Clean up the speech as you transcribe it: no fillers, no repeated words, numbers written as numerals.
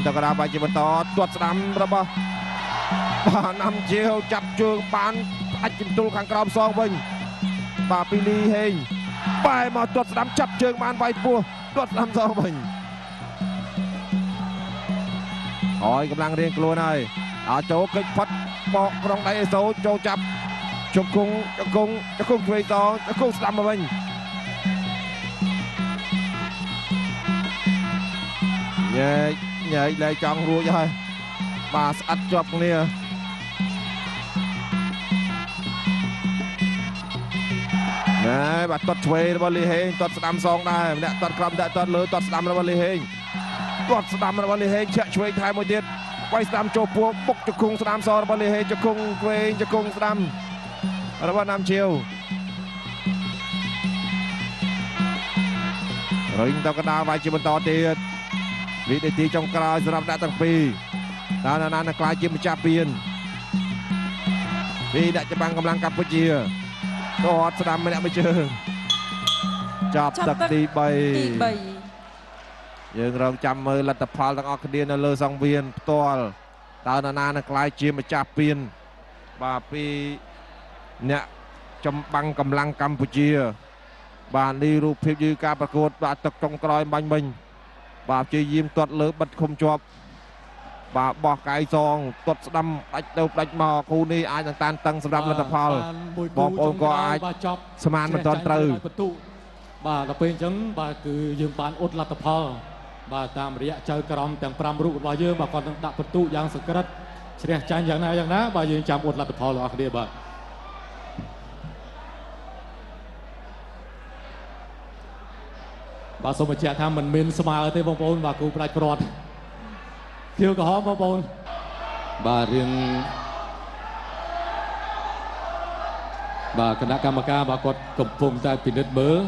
តកដាបាយជាបន្តទាត់ស្ដាំរបស់បាទណាំជាវចាប់ជើងបានអាចជំទល់ខាងក្រោមសងវិញបាទពីលីហេងបែរមកទាត់ស្ដាំចាប់ជើងបានវាយពោះទាត់ស្ដាំសងវិញហើយកម្លាំងរៀងខ្លួនហើយចូលកិច្ចផាត់បកក្នុងដៃអេសូចូលចាប់ជង្គង់ឆ្វេងសងជង្គង់ស្ដាំមកវិញញែកលែងចង់រួចហើយបាទស្អិតជាប់គ្នាណែបាទទាត់ឆ្វេងរបស់លីហេងទាត់ស្ដាំសងដែរម្នាក់ទាត់ក្រោមដាក់ទាត់លើទាត់ស្ដាំរបស់លីហេងទាត់ស្ដាំរបស់លីហេងឆាក់ឆ្វេងថែមមួយទៀតវាយស្ដាំចូលពោះបុកជង្គង់ស្ដាំសងរបស់លីហេងជង្គង់ឆ្វេងជង្គង់ស្ដាំរបស់ណាំជាវរុញតកដាវាយជាបន្តទៀតវិនាទីចុងក្រោយសម្រាប់អ្នកទាំងពីរតើណានឹងក្លាយជាម្ចាស់ពានពីអ្នកច្បាំងកម្លាំងកម្ពុជាទាត់ស្ដាំម្នាក់មួយជើងចាប់ទឹកទី3យើងរងចាំមើលលទ្ធផលទាំងអស់គ្នានៅលើសង្វៀនផ្ទាល់តើណានឹងក្លាយជាម្ចាស់ពានបាទពីអ្នកចម្បាំងកម្លាំងកម្ពុជាបាទនេះរូបភាពយឺការប្រកួតបាទទឹកចុងក្រោយបាញ់មិញបាទព្យាយាមទាត់លើបិទឃុំជាប់បាទបោះកាយសងទាត់ស្ដាំដាច់ទៅដាច់មកគូនេះអាចនឹងតានតឹងសម្រាប់លទ្ធផលបងប្អូនក៏អាចស្មានមិនទាន់ត្រូវបាទដល់ពេលអញ្ចឹងបាទគឺយើងបានអ៊ុតលទ្ធផលបាទតាមរយៈចៅក្រមទាំង5រូបរបស់យើងបាទគាត់នឹងដាក់បន្ទុកយ៉ាងសក្រិតជ្រះចាញ់យ៉ាងណាបាទយើងចាំអ៊ុតលទ្ធផលរបស់គ្នាបាទសូមបញ្ជាក់ថាមិនមានស្មើទេបងប្អូនបាទគូផ្ដាច់ព្រាត់ខៀវក្រហមបងប្អូនបាទរឿងបាទគណៈកម្មការបាទគាត់កំពុងតែពិនិត្យមើល